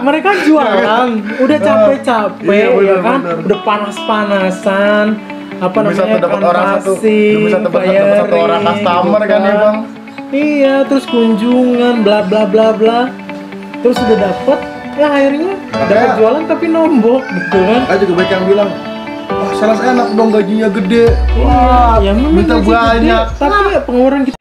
mereka jualan udah capek-capek ya kan, udah panas-panasan apa namanya demi satu orang customer kan ya bang. Iya, terus kunjungan bla bla bla bla, terus udah dapet ya akhirnya dapat jualan tapi nombok gitu kan. Ada juga banyak yang bilang, wah sales enak dong gajinya gede. Wah, yang minta banyak gede, tapi ya pengeluaran kita.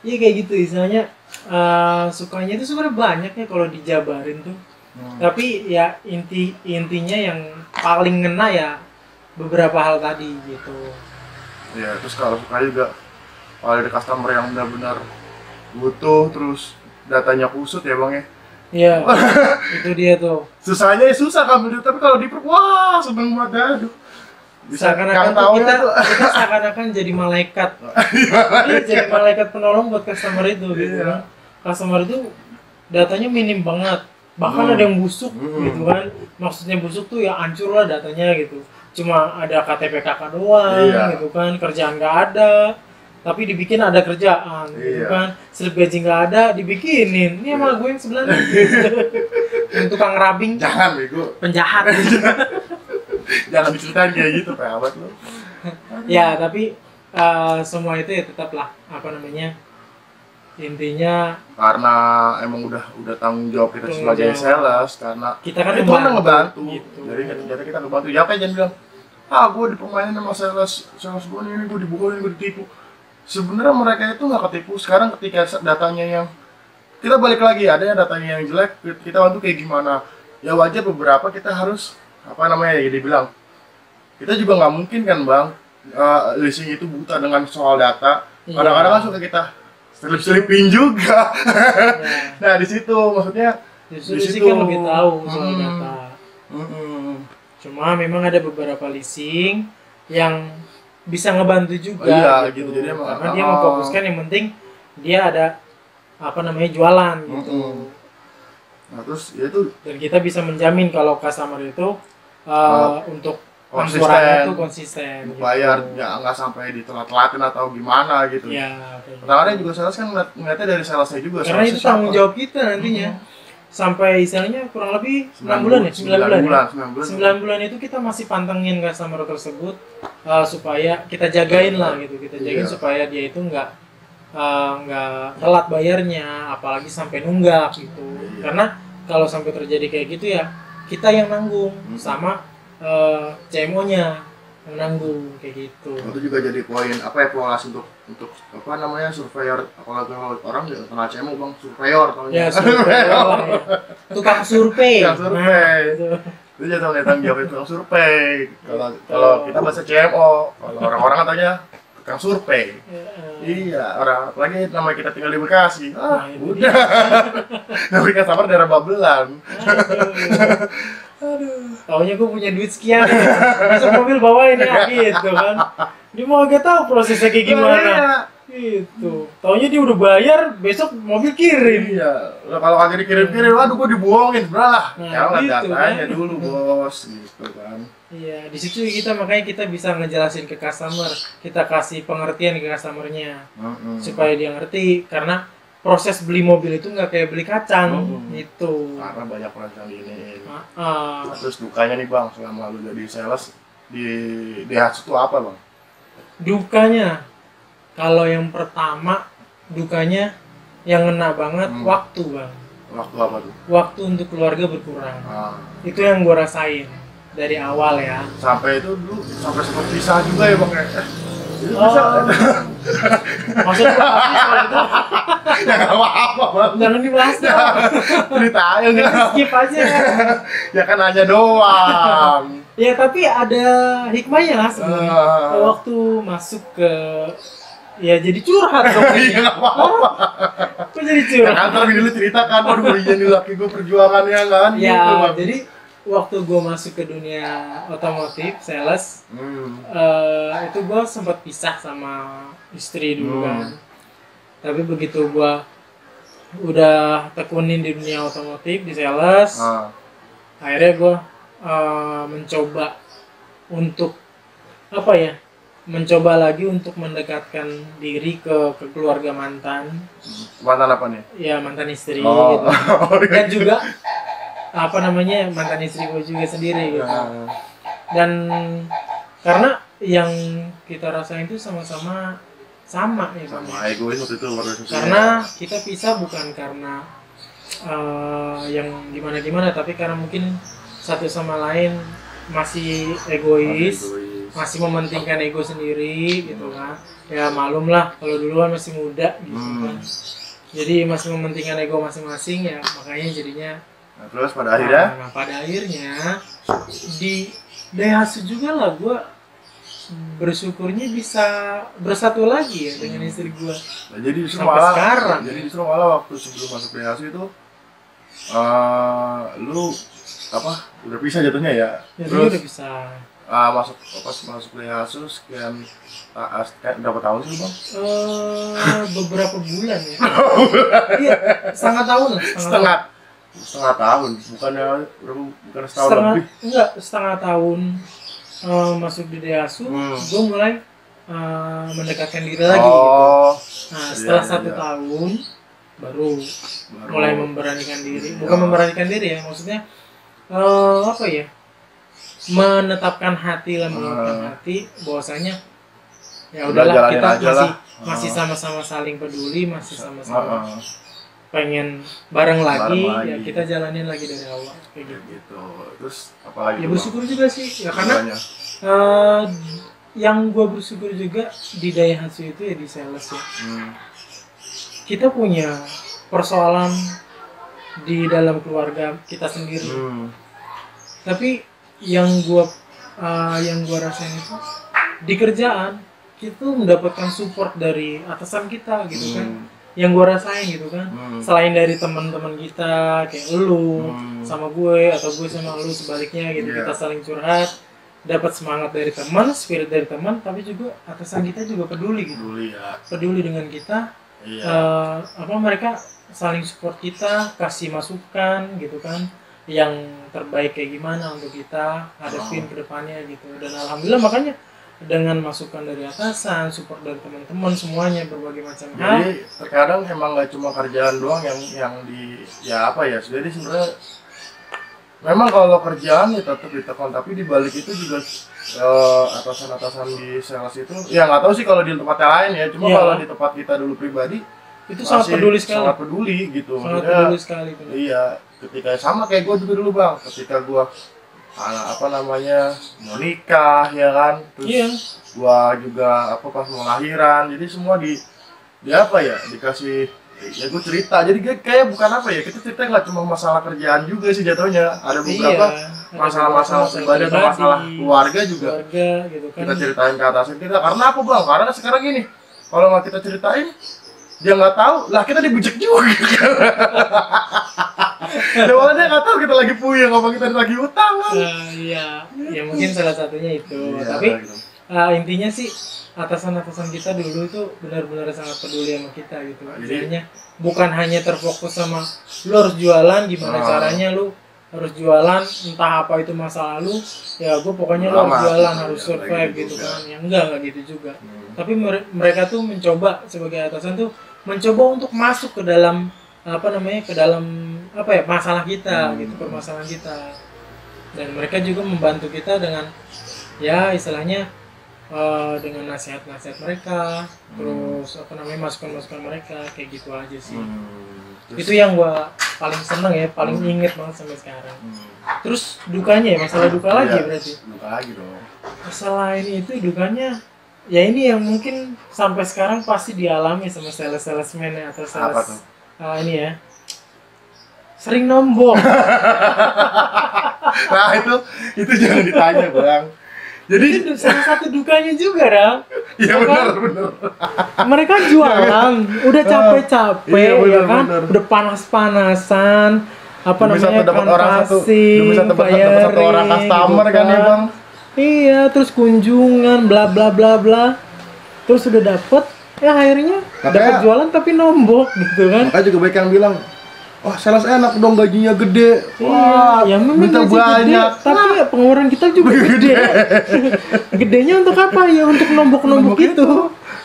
Iya kayak gitu istilahnya, sukanya itu sebenarnya banyak ya kalau dijabarin tuh. Tapi ya intinya yang paling ngena ya beberapa hal tadi gitu. Ya terus kalau suka juga kalau ada customer yang benar-benar butuh terus datanya kusut ya bang ya. Iya. Itu dia tuh. Susahnya ya susah ngambil duit, tapi kalau di wah seneng banget. Aduh. Bisa Seakan-akan kita seakan-akan jadi malaikat. Iya, jadi malaikat penolong buat customer itu gitu kan. Customer itu datanya minim banget. Bahkan ada yang busuk gitu kan. Maksudnya busuk tuh ya hancur lah datanya gitu. Cuma ada KTP kakak doang gitu kan. Kerjaan nggak ada. Tapi dibikin ada kerjaan gitu kan. Slip gaji nggak ada, dibikinin. Ini emang gue yang sebelah nih. Yang tukang rabing. Jangan bego. Penjahat. Jangan diceritain kayak gitu kayak abad lo. Ya tapi semua itu ya tetaplah apa namanya, intinya karena emang udah tanggung jawab kita sebagai sales, karena kita kan itu kan ngebantu gitu. Jadi ternyata kita ngebantu. Ya kayak jangan bilang gue dipermainin sama sales gue nih, gue dibukulin, gue ditipu. Sebenarnya mereka itu nggak ketipu. Sekarang ketika datanya yang kita balik lagi, ada yang datanya yang jelek, kita bantu kayak gimana ya, wajar beberapa kita harus apa namanya ya dibilang, kita juga nggak mungkin kan bang leasing itu buta dengan soal data. Kadang-kadang kan suka kita selip-selipin juga. Nah di situ maksudnya di situ kan lebih tahu soal data. Cuma memang ada beberapa leasing yang bisa ngebantu juga gitu. Jadi karena dia memfokuskan yang penting dia ada apa namanya jualan gitu. Nah terus ya itu, dan kita bisa menjamin kalau customer itu untuk konsisten, itu konsisten bayar gitu. nggak sampai ditelat-telatin atau gimana gitu. Ya, kadang-kadang juga sales kan ngeliatnya dari salesnya juga. Karena itu tanggung jawab kita nantinya. Sampai istilahnya kurang lebih 9 bulan ya? 9 bulan itu kita masih pantengin customer tersebut supaya kita jagain lah gitu. Kita jagain supaya dia itu nggak telat bayarnya, apalagi sampai nunggak gitu. Karena kalau sampai terjadi kayak gitu ya kita yang nanggung sama CMO-nya yang nanggung kayak gitu. Itu juga jadi poin apa evaluasi untuk apa namanya surveyor, apalagi orang nggak kenal CMO bang, surveyor ya, surveyor ya. Tukang survei. Itu jadi tanggung jawab tukang survei. Kalau kita bahasa CMO, kalau orang-orang katanya tukang survei. Iya, orang apalagi nama kita tinggal di Bekasi. Udah. Tapi customer daerah Babelan. Aduh. Taunya gue punya duit sekian ya. Masuk mobil bawain ya gitu kan. Dia mau agak tahu prosesnya kayak gimana. Gitu. Taunya dia udah bayar, besok mobil kirim. Iya. Kalau kagak dikirim-kirim, waduh gue dibohongin, beralah. Nah, gitu datanya kan dulu bos, gitu kan. Iya, di situ makanya kita bisa ngejelasin ke customer, kita kasih pengertian ke customernya, supaya dia ngerti. Karena proses beli mobil itu nggak kayak beli kacang, gitu. Karena banyak orang yang gini. Terus dukanya nih bang, selama lu jadi sales di Daihatsu itu apa bang? Dukanya, kalau yang pertama dukanya yang ngena banget waktu bang. Waktu apa tuh? Waktu untuk keluarga berkurang. Itu yang gua rasain dari awal ya. Sampai itu dulu sampai sempat pisah juga ya bang. Maksudnya apa soal itu? Ya nggak apa-apa Jangan dibahas dong. Cerita aja nih. Skip aja. Ya kan aja doang. Ya tapi ada hikmahnya lah sebenarnya. Waktu masuk ke ya jadi curhat dong. Iya nggak apa-apa. Kok jadi Ya curhat? kan tapi dulu cerita kan, aduh iya nih laki gue perjuangannya kan. Ya, gitu, Bang. jadi waktu gue masuk ke dunia otomotif, sales, itu gue sempat pisah sama istri dulu kan. Tapi begitu gue udah tekunin di dunia otomotif, di sales, akhirnya gue mencoba untuk apa ya? Mencoba lagi untuk mendekatkan diri ke keluarga mantan. Mantan apa nih? Ya mantan istri Oh. gitu. Dan juga apa namanya mantan istri gue juga sendiri gitu. Dan karena yang kita rasain itu sama-sama sama ya Bang, Sama ya. egois waktu itu luar biasa. Karena kita pisah bukan karena yang gimana-gimana, tapi karena mungkin satu sama lain masih egois, masih mementingkan ego sendiri gitu kan. Ya malum lah kalau dulu kan masih muda gitu kan. Jadi masih mementingkan ego masing-masing ya, makanya jadinya Nah, terus pada akhirnya pada akhirnya di Daihatsu juga lah gue bersyukurnya bisa bersatu lagi ya dengan istri gue. nah, jadi justru Sampai malah sekarang. jadi justru malah waktu sebelum masuk PHC itu lu apa udah pisah jatuhnya ya. Ya Terus udah bisa masuk pas masuk PHC sekian berapa tahun sih Bang? beberapa bulan ya. Iya, setengah tahun lah. Setengah tahun, bukan setahun Setengah, lebih. enggak, setengah tahun masuk di Daihatsu, gue mulai mendekatkan diri lagi gitu. Nah setelah Iya, 1 iya. tahun baru mulai memberanikan diri, bukan memberanikan diri ya, maksudnya apa ya, menetapkan hati lah, menetapkan hati bahwasanya ya Udah udahlah jalanin kita aja lah. masih sama-sama saling peduli, masih sama-sama pengen bareng lagi, ya kita jalanin lagi dari awal kayak gitu. gitu. Terus apa lagi? Ya Bang? bersyukur juga sih ya, karena Semuanya. yang gue bersyukur juga di Daihatsu itu ya di sales ya, kita punya persoalan di dalam keluarga kita sendiri, tapi yang gue rasain itu di kerjaan kita mendapatkan support dari atasan kita gitu kan, yang gue rasain gitu kan, selain dari teman-teman kita kayak lu sama gue atau gue sama lu sebaliknya gitu, kita saling curhat, dapat semangat dari teman, spirit dari teman, tapi juga atasan kita juga peduli gitu, peduli dengan kita. Apa mereka saling support kita, kasih masukan gitu kan, yang terbaik kayak gimana untuk kita hadapin ke depannya gitu. Dan alhamdulillah makanya dengan masukan dari atasan, support dari teman-teman semuanya, berbagai macam hal. Jadi terkadang emang nggak cuma kerjaan doang yang di ya apa ya, jadi sebenarnya memang kalau kerjaan ya tetap ditekan, tapi di balik itu juga atasan-atasan di sales itu ya nggak tahu sih kalau di tempat yang lain ya, cuma kalau di tempat kita dulu pribadi itu sangat peduli sekali, sangat peduli gitu. Sangat peduli sekali. Bener. Iya, ketika sama kayak gue juga dulu Bang, ketika gue apa namanya mau nikah ya kan, terus gua juga apa pas mau lahiran, jadi semua di apa ya dikasih ya gue cerita, jadi kayak bukan apa ya, kita cerita nggak cuma masalah kerjaan juga sih jatuhnya, ada beberapa masalah-masalah pribadi atau masalah keluarga juga gitu kan. Kita ceritain ke atasan kita, karena apa Bang, karena sekarang gini, kalau nggak kita ceritain dia nggak tahu lah, kita dibujak juga kan. Soalnya dia nggak tahu kita lagi puyeng apa kita lagi utang kan. Iya, ya mungkin salah satunya itu. Tapi intinya sih atasan-atasan kita dulu itu benar-benar sangat peduli sama kita gitu. Jadinya bukan hanya terfokus sama lu harus jualan, gimana caranya lu harus jualan, entah apa itu masa lalu, ya gue pokoknya lu harus jualan, harus survive gitu kan. Ya enggak gitu juga. Tapi mereka tuh mencoba sebagai atasan tuh mencoba untuk masuk ke dalam apa namanya, ke dalam apa ya, masalah kita gitu, permasalahan kita. Dan mereka juga membantu kita dengan ya istilahnya dengan nasihat-nasihat mereka, terus apa namanya, masukan-masukan mereka, kayak gitu aja sih. Itu yang gua paling seneng ya, paling inget banget sampai sekarang. Terus dukanya ya, masalah duka lagi berarti. Duka lagi dong. Selain itu dukanya ya ini yang mungkin sampai sekarang pasti dialami sama salesman atau sales ini ya, sering nombok. Nah itu jangan ditanya bang. Jadi Itu salah satu dukanya juga, Ram. iya benar. Mereka jualan, udah capek-capek, Iya, bener, ya kan? bener. Udah panas-panasan, apa Demi namanya, satu dapat orang satu, demi satu dapat satu orang bayarin, customer gitu kan ya bang. Iya, terus kunjungan, bla bla bla bla. Terus udah dapet, ya akhirnya Makanya- dapat jualan tapi nombok gitu kan? Makanya juga banyak yang bilang, wah sales enak dong gajinya gede, wah Iya, ya memang minta gaji banyak. gede, tapi ya pengeluaran kita juga gede. Gedenya untuk apa ya? Untuk nombok-nombok Nombok itu.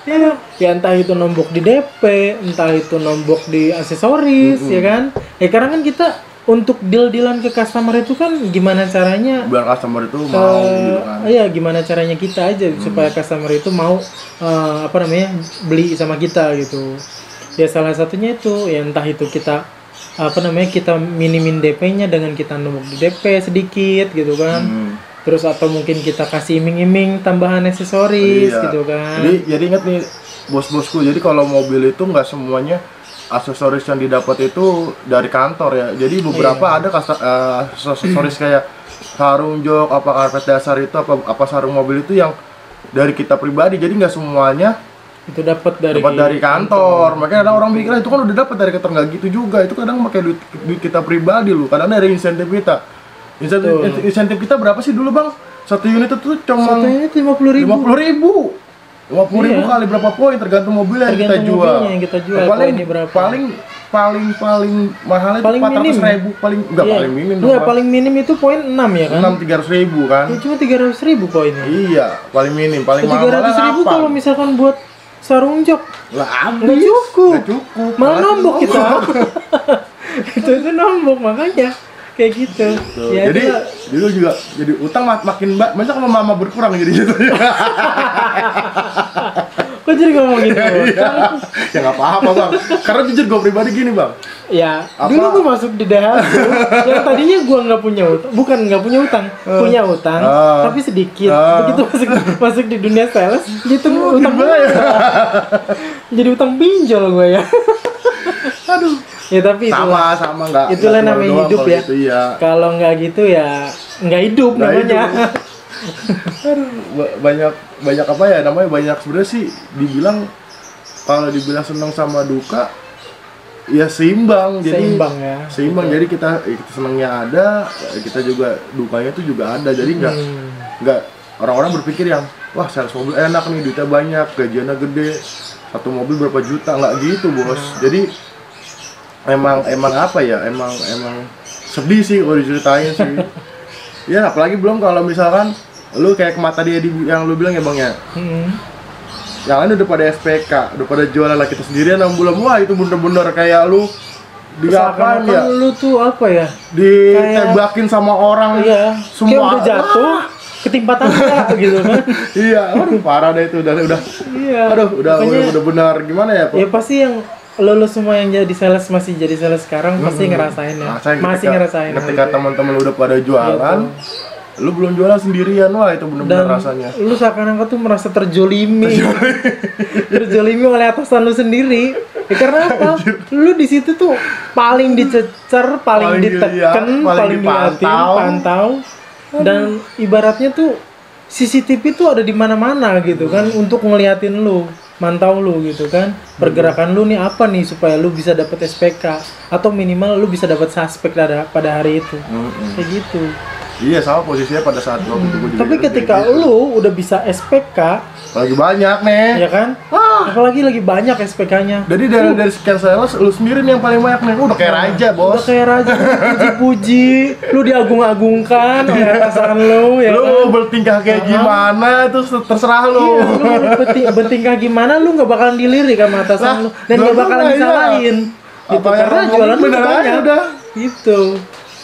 Ya, ya entah itu nombok di DP, entah itu nombok di aksesoris, ya kan? Ya karena kan kita untuk deal-dealan ke customer itu kan gimana caranya? Biar customer itu mau gitu kan. Iya, gimana caranya kita aja supaya customer itu mau apa namanya beli sama kita gitu. Ya salah satunya itu, ya entah itu kita apa namanya kita minimin DP-nya dengan kita nombok di DP sedikit gitu kan. Terus atau mungkin kita kasih iming-iming tambahan aksesoris Iya. gitu kan. Jadi ingat nih bos-bosku, jadi kalau mobil itu nggak semuanya aksesoris yang didapat itu dari kantor ya. Jadi beberapa ada aksesoris kayak sarung jok, apa karpet dasar itu, apa sarung mobil itu yang dari kita pribadi. Jadi nggak semuanya Itu dapat dari kantor. Makanya ada orang mikir itu kan udah dapat dari kantor, nggak gitu juga. Itu kadang pakai duit kita pribadi loh. Kadang dari insentif kita. Insentif kita berapa sih dulu bang? Satu unit itu cuma Satu unit 50.000. 50.000 50.000 Iya. kali berapa poin tergantung mobilnya yang kita Tergantung jual. mobilnya yang kita jual, paling poinnya berapa. paling mahalnya itu Paling minim. 400.000 paling enggak Iya. paling minim Iya, paling minim itu poin 6 ya kan? 300.000 kan. Ya, cuma 300.000 poinnya. Iya, paling minim, paling mahal 300.000 kalau misalkan buat sarung jok lah habis. nggak cukup. Nggak cukup. Malah nombok kita. itu nombok makanya kayak gitu. Tuh, Ya, jadi itulah. dulu juga jadi utang makin banyak sama mama berkurang jadi gitu. Kok jadi ngomong gitu? Iya. Ya nggak apa-apa bang. Karena jujur gue pribadi gini bang. Ya, Apa? dulu gue masuk di DHL yang tadinya gue nggak punya utang, bukan nggak punya utang, punya utang, tapi sedikit. Begitu masuk di dunia sales, gitu utang Gimana ya? jadi utang pinjol gue ya. Aduh. Ya tapi itulah, Sama nggak. itulah nggak namanya keluar doang hidup kalau ya. gitu, iya. Kalau nggak gitu ya nggak hidup Nggak namanya. hidup. Aduh, banyak apa ya namanya, banyak sebenarnya sih dibilang, kalau dibilang senang sama duka ya seimbang. Jadi Seimbang ya. seimbang. Jadi kita senangnya ada, kita juga dukanya itu juga ada. Jadi nggak orang-orang berpikir yang wah sales mobil enak nih, duitnya banyak, gajiannya gede, satu mobil berapa juta, nggak gitu bos. Jadi emang apa ya, emang sedih sih kalau diceritain sih. Ya apalagi belum kalau misalkan lu kayak mata dia yang lu bilang ya bang ya, yang lain udah pada SPK, udah pada jualan lah, kita sendirian 6 bulan. Wah itu bener-bener kayak lu diapain Seakan-akan ya, lu tuh apa ya? ditebakin sama orang. Iya. Semua Kayak udah jatuh, ketimpa tangga gitu kan. Iya, aduh parah deh itu, udah Iya. aduh udah Makanya, benar gimana ya Pak? ya pasti yang lo semua yang jadi sales masih jadi sales sekarang pasti ngerasain ya. Masih ngerasain. hal ketika itu. teman-teman lu udah pada jualan, lu belum jualan sendirian, wah itu bener-bener Dan rasanya. lu seakan-akan tuh merasa terjolimi. Terjolimi oleh atasan lu sendiri. Ya, karena apa? Lu di situ tuh paling dicecer, paling Paling ditekan, dilihat, paling paling diliatin, pantau. Dan ibaratnya tuh CCTV tuh ada di mana-mana gitu kan untuk ngeliatin lu, mantau lu gitu kan. Pergerakan lu nih apa nih supaya lu bisa dapet SPK atau minimal lu bisa dapet suspek pada hari itu. Kayak gitu. Iya sama posisinya pada saat waktu itu gua juga Tapi gitu, ketika kayak gitu. lu udah bisa SPK, lagi banyak nih. ya kan? Apalagi lagi banyak SPK-nya. Jadi dari sekian sales, lu sendiri nih yang paling banyak nih. Udah kayak raja, Udah bos. kayak raja, puji-puji, lu diagung-agungkan oleh atasan lu, ya Lu kan? bertingkah kayak gimana itu terserah lu. Iya, lu bertingkah gimana, lu nggak bakalan dilirik sama atasan lu dan nggak bakalan iya. disalahin. Gitu, Apa yang karena ngomong jualan lu bener aja banyak. udah. Gitu.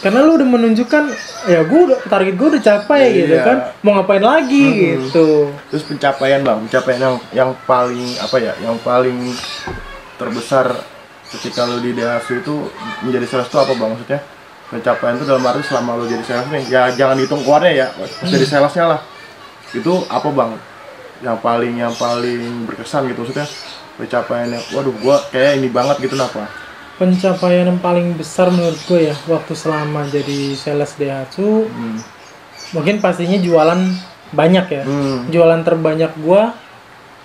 Karena lu udah menunjukkan, ya target gue udah capai gitu Iya. kan. Mau ngapain lagi gitu. Terus pencapaian bang, pencapaian yang paling apa ya, yang paling terbesar ketika lu di DHC itu menjadi sales itu apa bang? Maksudnya pencapaian itu dalam arti selama lu jadi sales nih, ya jangan hitung keluarnya ya, pas jadi salesnya lah. Itu apa bang? Yang paling berkesan gitu maksudnya pencapaiannya. Waduh, gua kayak ini banget gitu, kenapa? pencapaian yang paling besar menurut gue ya waktu selama jadi sales Daihatsu mungkin pastinya jualan banyak ya. Jualan terbanyak gue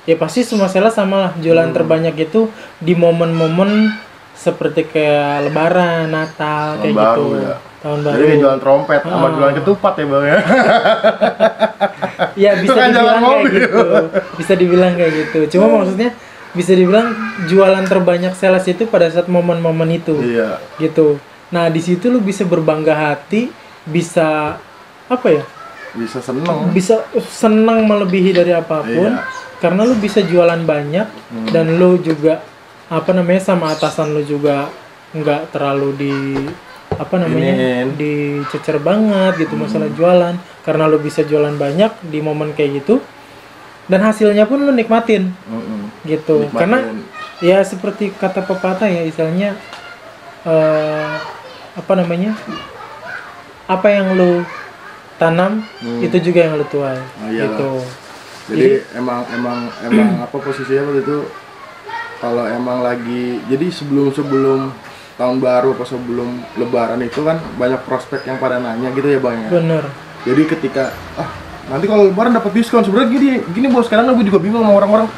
ya pasti semua sales sama lah. Jualan terbanyak itu di momen-momen seperti kayak Lebaran, Natal, kayak baru, gitu. ya. Tahun baru. Jadi kayak jualan trompet sama jualan ketupat ya bang ya. Ya bisa Bukan dibilang jalan kayak mobil. gitu. Bisa dibilang kayak gitu. Cuma maksudnya bisa dibilang jualan terbanyak sales itu pada saat momen-momen itu. Iya. Gitu. Nah, di situ lu bisa berbangga hati, bisa apa ya? Bisa seneng. Bisa senang melebihi dari apapun. Iya. Karena lu bisa jualan banyak dan lu juga apa namanya sama atasan lu juga nggak terlalu di apa namanya dicecer banget gitu masalah jualan karena lu bisa jualan banyak di momen kayak gitu dan hasilnya pun lu nikmatin gitu. Nikmatin. Karena ya seperti kata pepatah ya istilahnya apa namanya apa yang lu tanam itu juga yang lu tuai gitu. Jadi emang apa posisinya waktu itu kalau emang lagi jadi sebelum tahun baru apa sebelum lebaran itu kan banyak prospek yang pada nanya gitu ya bang ya. Bener. Jadi ketika nanti kalau lebaran dapat diskon sebenarnya gini bos sekarang gue juga bingung sama orang-orang.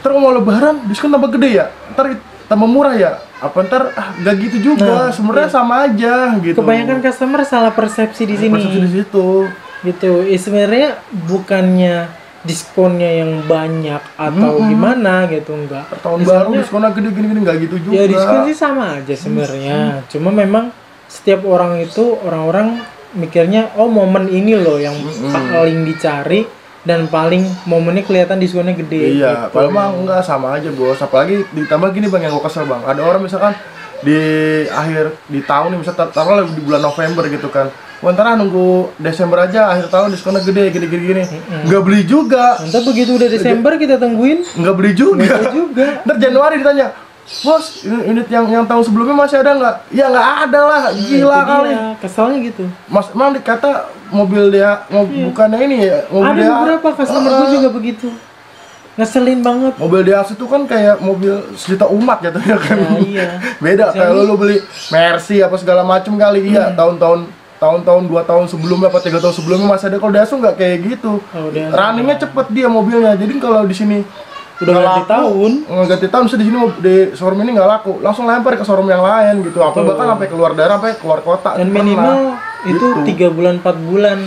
Ntar mau lebaran diskon tambah gede ya, ntar tambah murah ya. Apa ntar nggak gitu juga sebenarnya sama aja gitu. Kebanyakan customer salah persepsi di sini. Persepsi di situ. Gitu. Sebenarnya bukannya diskonnya yang banyak atau gimana gitu enggak. Tahun baru diskonnya gede gini nggak gitu juga. Ya diskon sih sama aja sebenarnya. Cuma memang setiap orang itu orang-orang mikirnya momen ini loh yang paling dicari dan paling momennya kelihatan diskonnya gede. Iya, gitu. kalau mah enggak sama aja bos. Apalagi ditambah gini bang yang gue kesel bang. Ada orang misalkan di tahun nih misalnya taruhlah di bulan November gitu kan. Ntar nunggu Desember aja akhir tahun diskonnya gede gini. Nggak beli juga. Ntar begitu udah Desember kita tungguin. Nggak beli juga. Nggak beli juga. Ntar Januari ditanya, bos unit yang tahun sebelumnya masih ada nggak? Ya nggak ada lah, gila kali. Kesalnya gitu. Mas, emang dikata mobil dia bukannya ini ya? Mobil ada dia, beberapa customer gue juga begitu. Ngeselin banget. Mobil Daihatsu itu kan kayak mobil sejuta umat jatuhnya kan. Ya, iya. Beda kalau lu beli Mercy apa segala macem kali iya tahun-tahun 2 tahun sebelumnya apa 3 tahun sebelumnya masih ada. Kalau Daihatsu nggak kayak gitu. Runningnya cepet dia mobilnya. Jadi kalau di sini udah ganti tahun di sini di showroom ini nggak laku, langsung lempar ke showroom yang lain gitu. Apa bahkan sampai keluar daerah, sampai keluar kota. Dan minimal itu 3 bulan 4 bulan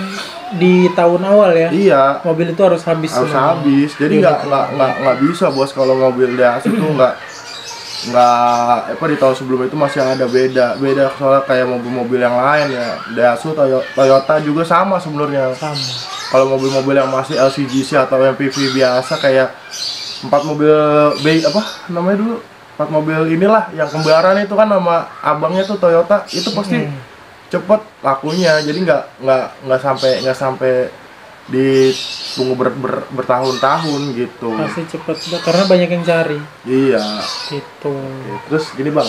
di tahun awal ya. Iya. Mobil itu harus habis. Habis. Jadi nggak bisa bos kalau mobil Daihatsu itu nggak di tahun sebelum itu masih ada beda soalnya kayak mobil-mobil yang lain ya. Daihatsu, Toyota juga sama sebenarnya. Sama. Kalau mobil-mobil yang masih LCGC atau MPV biasa kayak 4 mobil apa namanya dulu 4 mobil inilah yang kembaran itu kan nama abangnya tuh Toyota itu pasti cepet lakunya. Jadi nggak sampai ditunggu bertahun-tahun gitu. Pasti cepet karena banyak yang cari. Iya. Gitu. Oke, terus gini bang,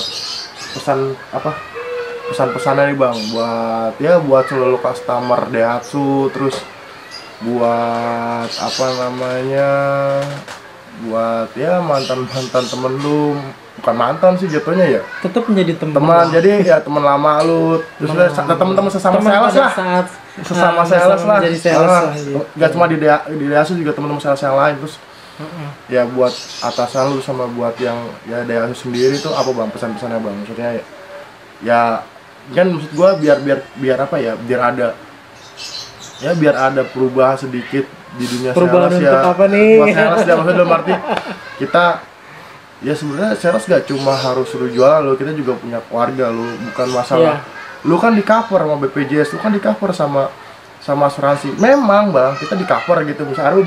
pesan-pesannya nih bang buat seluruh customer Daihatsu, terus buat buat mantan temen lu, bukan mantan sih jatuhnya ya, tetap menjadi teman jadi ya teman lama lu, terus teman-teman sesama sales lah, sesama sales lah, nggak cuma di Daihatsu juga teman-teman sales yang lain. Terus ya buat atasan lu sama buat yang ya Daihatsu sendiri tuh apa bang pesan-pesannya bang? Maksudnya ya kan maksud gua biar apa ya, biar ada perubahan sedikit di dunia perubahan sales ya. Apa nih? Buat sales ya, maksudnya dalam arti kita ya sebenarnya sales gak cuma harus lu jualan lo, kita juga punya keluarga lo, bukan masalah. Lu kan di cover sama BPJS, lu kan di cover sama asuransi. Memang bang, kita di cover gitu. Misalnya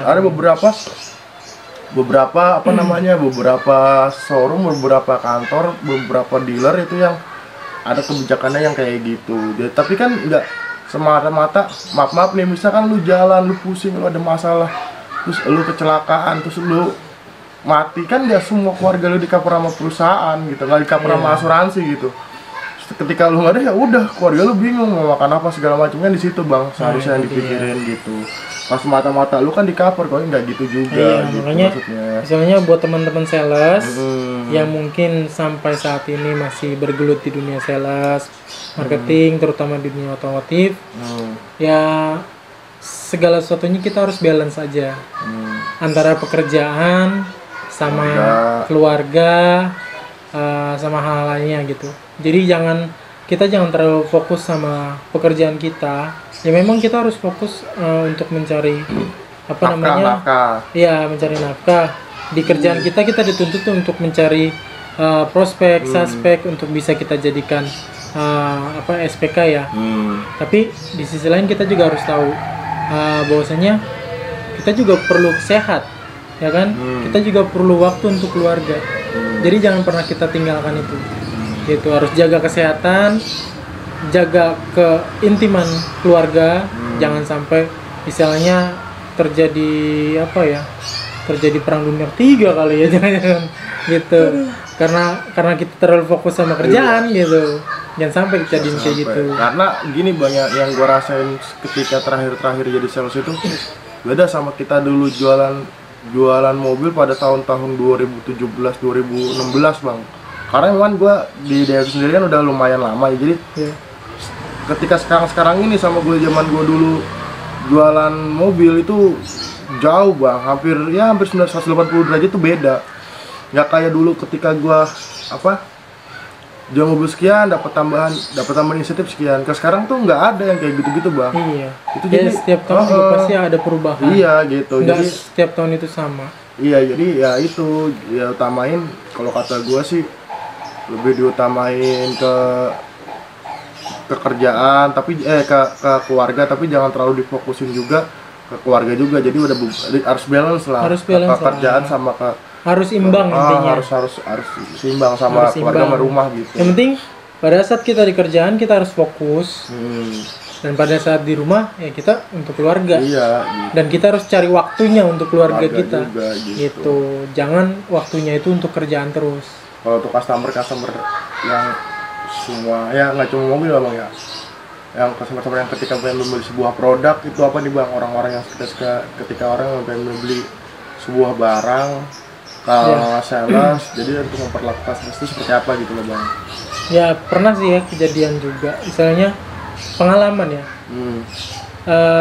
ada beberapa apa namanya, beberapa showroom, beberapa kantor, beberapa dealer itu yang ada kebijakannya yang kayak gitu. Tapi kan nggak semata-mata, maaf nih, misalkan lu jalan, lu pusing, lu ada masalah, terus lu kecelakaan, terus lu mati, kan nggak semua keluarga lu di cover sama perusahaan gitu, nggak di cover sama asuransi gitu. Ketika lu nggak ada, ya udah keluarga lu bingung mau makan apa segala macamnya. Di situ bang seharusnya yang dipikirin gitu. pas mata-mata lu kan di cover, kok nggak gitu juga. Iya, gitu makanya maksudnya. misalnya buat teman-teman sales yang mungkin sampai saat ini masih bergelut di dunia sales, marketing, terutama di dunia otomotif, ya segala sesuatunya kita harus balance aja antara pekerjaan sama keluarga, sama hal lainnya gitu. Jadi kita jangan terlalu fokus sama pekerjaan kita. Ya memang kita harus fokus untuk mencari Nafkah. Iya, mencari nafkah. Di kerjaan kita dituntut untuk mencari prospek, suspek untuk bisa kita jadikan SPK ya. Tapi di sisi lain kita juga harus tahu bahwasanya kita juga perlu sehat, ya kan? Kita juga perlu waktu untuk keluarga. Jadi jangan pernah kita tinggalkan itu. Gitu, harus jaga kesehatan, jaga keintiman keluarga, jangan sampai misalnya terjadi terjadi perang dunia 3 kali ya, jangan gitu. Karena kita terlalu fokus sama kerjaan gitu, jangan sampai kejadian kayak gitu. Karena gini, banyak yang gua rasain ketika terakhir jadi sales itu beda sama kita dulu jualan mobil pada tahun-tahun 2017 2016 bang. Karena memang gue di daerah sendiri kan udah lumayan lama ya, jadi ketika sekarang ini sama gue zaman gue dulu jualan mobil itu jauh bang, hampir 180 derajat itu beda. Nggak kayak dulu ketika gue jual mobil sekian dapat tambahan insentif sekian. Ke sekarang tuh nggak ada yang kayak gitu-gitu bang. Iya. Itu jadi setiap tahun juga pasti ada perubahan. Iya gitu. Nggak jadi setiap tahun itu sama. Iya, jadi ya itu ya utamain, kalau kata gue sih lebih diutamain ke kerjaan, tapi ke keluarga, tapi jangan terlalu difokusin juga ke keluarga juga. Jadi harus balance lah. Harus balance kerjaan sama harus imbang intinya. Harus seimbang sama keluarga sama rumah gitu. Yang penting pada saat kita di kerjaan kita harus fokus. Dan pada saat di rumah ya kita untuk keluarga. Iya, gitu. Dan kita harus cari waktunya untuk keluarga kita. Juga, gitu. Jangan waktunya itu untuk kerjaan terus. Kalau untuk customer yang semua ya nggak cuma mobil lah bang ya, yang customer yang ketika pengen membeli sebuah produk itu apa nih bang, orang-orang yang ketika orang yang pengen membeli sebuah barang kalau sales, jadi untuk memperlakukan sales itu seperti apa gitu loh bang? Ya pernah sih ya kejadian juga, misalnya pengalaman ya.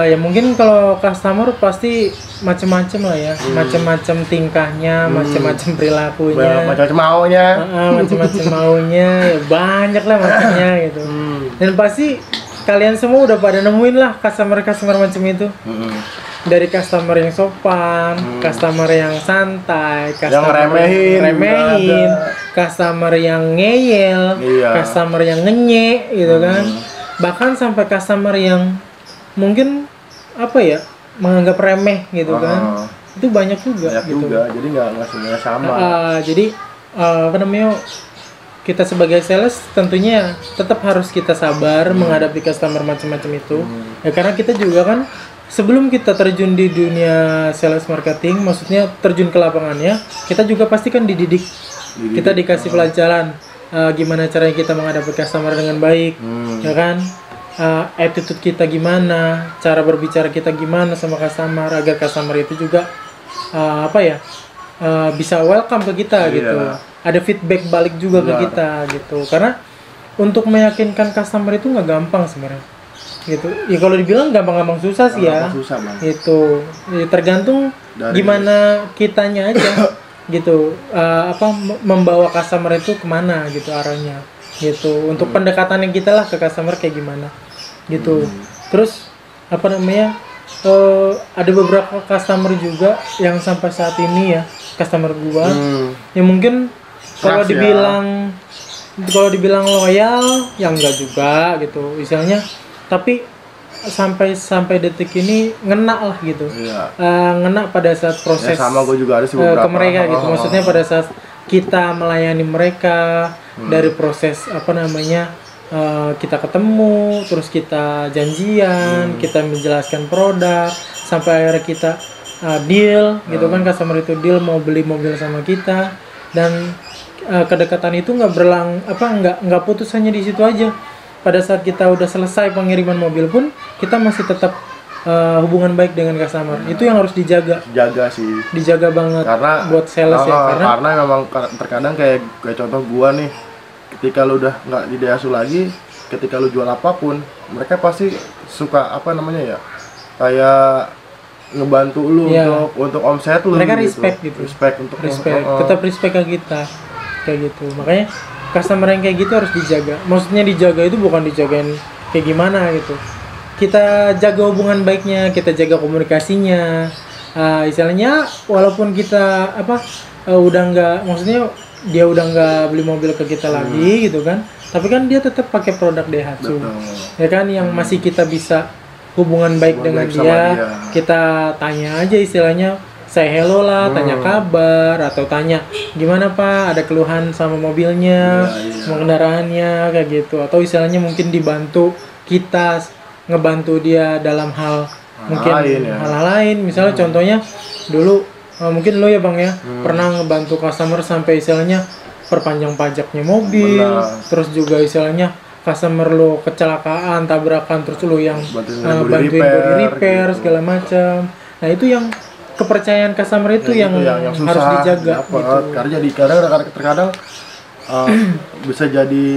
Ya mungkin kalau customer pasti macam-macam lah ya, macam-macam tingkahnya, macam-macam perilakunya, macam-macam maunya, macam-macam maunya, ya banyak lah macamnya gitu. Dan pasti kalian semua udah pada nemuin lah customer macam itu. Dari customer yang sopan, customer yang santai, customer yang remehin, customer yang ngeyel, customer yang ngenyek gitu kan. Bahkan sampai customer yang mungkin menganggap remeh gitu kan. Itu banyak juga gitu. Jadi nggak semuanya sama. Jadi kita sebagai sales tentunya tetap harus kita sabar menghadapi customer macam-macam itu. Ya karena kita juga kan sebelum kita terjun di dunia sales marketing, maksudnya terjun ke lapangannya, kita juga pasti kan dididik. Kita dikasih pelajaran gimana caranya kita menghadapi customer dengan baik, ya kan? Attitude kita gimana, cara berbicara kita gimana sama customer agar customer itu juga bisa welcome ke kita gitu. Ada feedback balik juga ke kita gitu. Karena untuk meyakinkan customer itu nggak gampang sebenarnya. Gitu. Ya kalau dibilang gampang-gampang susah sih ya. Susah, Bang. Itu ya, tergantung gimana kitanya aja. Gitu. Membawa customer itu kemana gitu arahnya. Gitu. Untuk pendekatan yang kita lah ke customer kayak gimana. Gitu. Terus ada beberapa customer juga yang sampai saat ini ya, customer gua yang mungkin kalau dibilang loyal ya enggak juga gitu misalnya, tapi sampai detik ini ngena lah gitu. Ngena pada saat proses sama gua juga ada sih beberapa ke mereka gitu. Maksudnya pada saat kita melayani mereka dari proses kita ketemu, terus kita janjian, kita menjelaskan produk, sampai akhirnya kita deal, gitu kan, customer itu deal mau beli mobil sama kita, dan kedekatan itu nggak putus hanya di situ aja. Pada saat kita udah selesai pengiriman mobil pun, kita masih tetap hubungan baik dengan customer. Itu yang harus dijaga. Jaga sih. Dijaga banget Karena buat sales ya. karena memang terkadang kayak contoh gua nih, ketika lu udah nggak di Daihatsu lagi, ketika lu jual apapun, mereka pasti suka apa namanya ya, kayak ngebantu lu untuk omset lu. Mereka respect gitu. Respect untuk tetap respect ke kita kayak gitu. Makanya customer yang kayak gitu harus dijaga. Maksudnya dijaga itu bukan dijagain kayak gimana gitu. Kita jaga hubungan baiknya, kita jaga komunikasinya. Istilahnya walaupun kita udah nggak, maksudnya dia udah nggak beli mobil ke kita lagi gitu kan, tapi kan dia tetap pakai produk Daihatsu. Ya kan, yang masih kita bisa hubungan baik dengan dia. Kita tanya aja istilahnya, say hello lah, tanya kabar, atau tanya gimana Pak, ada keluhan sama mobilnya, sama kendaraannya kayak gitu, atau istilahnya mungkin dibantu, kita ngebantu dia dalam hal mungkin hal lain. Misalnya contohnya dulu mungkin lo ya Bang ya, pernah ngebantu customer sampai istilahnya perpanjang pajaknya mobil, terus juga istilahnya customer lo kecelakaan, tabrakan, terus lo yang bantuin body repair gitu, segala macam. Nah itu yang kepercayaan customer itu yang susah, harus dijaga gitu. Karena terkadang bisa jadi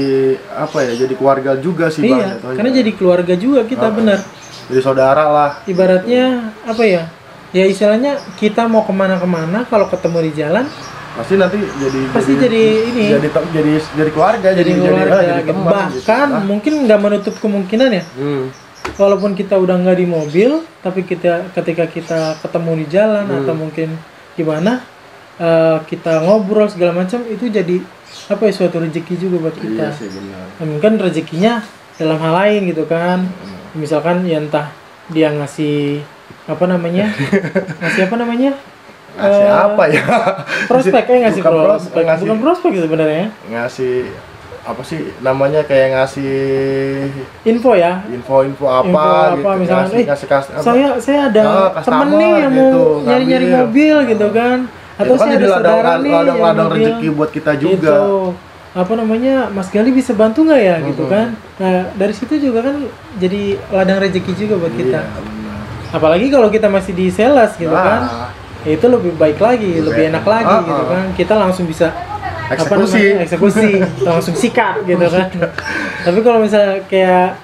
apa ya, jadi keluarga juga sih Bang. Iya, karena jadi keluarga juga kita, benar. Jadi saudara lah. Ibaratnya apa ya? Ya istilahnya kita mau kemana-kemana, kalau ketemu di jalan pasti nanti jadi keluarga, jadi keluarga. teman, bahkan gitu. Mungkin nggak menutup kemungkinan ya. Walaupun kita udah nggak di mobil, tapi ketika kita ketemu di jalan atau mungkin gimana, kita ngobrol segala macam, itu jadi apa ya, suatu rezeki juga buat kita. Iya sih, benar. Mungkin rezekinya dalam hal lain gitu kan. Misalkan ya entah dia ngasih apa namanya? Ngasih apa ya? Prospek ngasih prospek. Bukan prospek sebenarnya. Ngasih apa sih namanya, kayak ngasih info ya, info apa gitu, misalnya ngasih saya ada temen nih yang gitu, mau nyari mobil gitu kan, atau itu kan saya ada saudara nih yang ladang rezeki buat kita juga gitu. Apa namanya, Mas Gali bisa bantu nggak ya gitu kan. Nah dari situ juga kan jadi ladang rezeki juga buat kita. Apalagi kalau kita masih di sales gitu kan, itu lebih baik lagi, lebih enak lagi gitu kan, kita langsung bisa eksekusi langsung sikat gitu kan. Tapi kalau misalnya kayak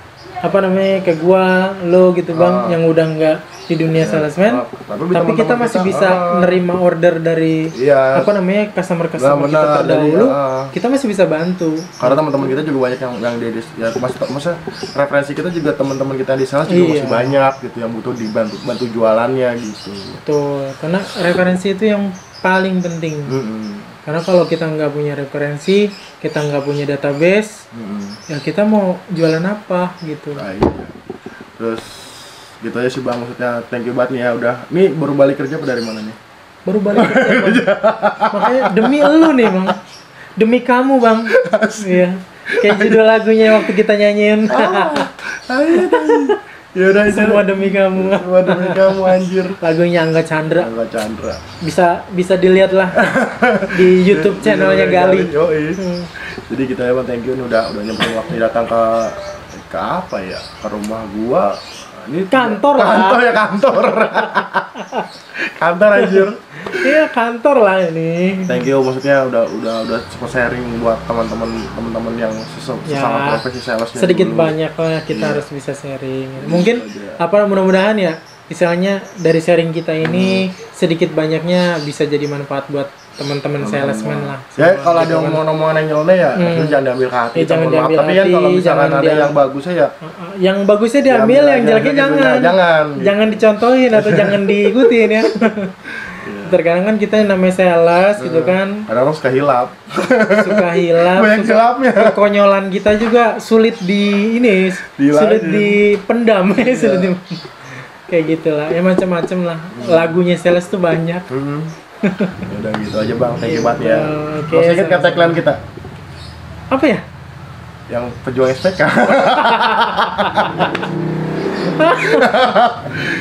apa namanya, kayak gua, lo gitu Bang, yang udah nggak di dunia salesman, tapi kita masih bisa nerima order dari apa namanya, customer kita terdahulu, kita masih bisa bantu. Karena teman-teman kita juga banyak yang ya masa referensi kita juga, teman-teman kita di sales juga masih banyak gitu yang butuh dibantu jualannya gitu. Betul, karena referensi itu yang paling penting. Karena kalau kita nggak punya referensi, kita nggak punya database, ya kita mau jualan apa gitu. Nah, iya. Terus gitu aja sih Bang, maksudnya thank you banget nih ya, udah. Nih baru balik kerja apa dari mana nih? Baru balik kerja Bang. Makanya demi elu nih Bang, demi kamu Bang. Iya. Kayak judul lagunya waktu kita nyanyiin. Ya udah, semua demi kamu. Semua demi kamu, anjir. Lagunya Angga Chandra. Bisa dilihat lah di YouTube channelnya Gali. Jadi kita ya Bang, thank you nih udah nyempetin waktu datang ke apa ya? Ke rumah gua. Ini kantor anjir. Iya, kantor lah ini. Thank you, maksudnya udah sempat sharing buat teman-teman yang sesama profesi salesnya. Sedikit dulu. Banyak lah kita harus bisa sharing. Mungkin mudah-mudahan ya, misalnya dari sharing kita ini sedikit banyaknya bisa jadi manfaat buat teman-teman salesman lah. Ya kalau ada omongan-omongan yang nyeloneh ya, jangan diambil ke hati. Jangan diambil tapi kan kalau misalkan ada yang bagusnya ya, yang bagusnya diambil, yang jeleknya jangan dicontohin atau jangan diikutin ya. Terkadang kan kita yang namanya sales gitu kan, kadang suka hilap. Banyak hilapnya. Kekonyolan kita juga sulit dipendam. Kayak gitulah ya, macam-macam lah. Lagunya sales tuh banyak. Udah gitu aja Bang, thank you banget ya. Masih ingat kata tagline kita? Apa ya? Yang pejuang SPK.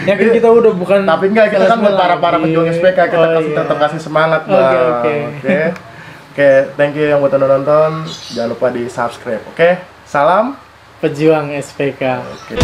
Ya kan kita udah bukan. Tapi enggak, kita kan buat para pejuang SPK, kita tetap kasih semangat Bang. Oke, thank you yang buat nonton. Jangan lupa di subscribe. Oke, salam pejuang SPK. Oke.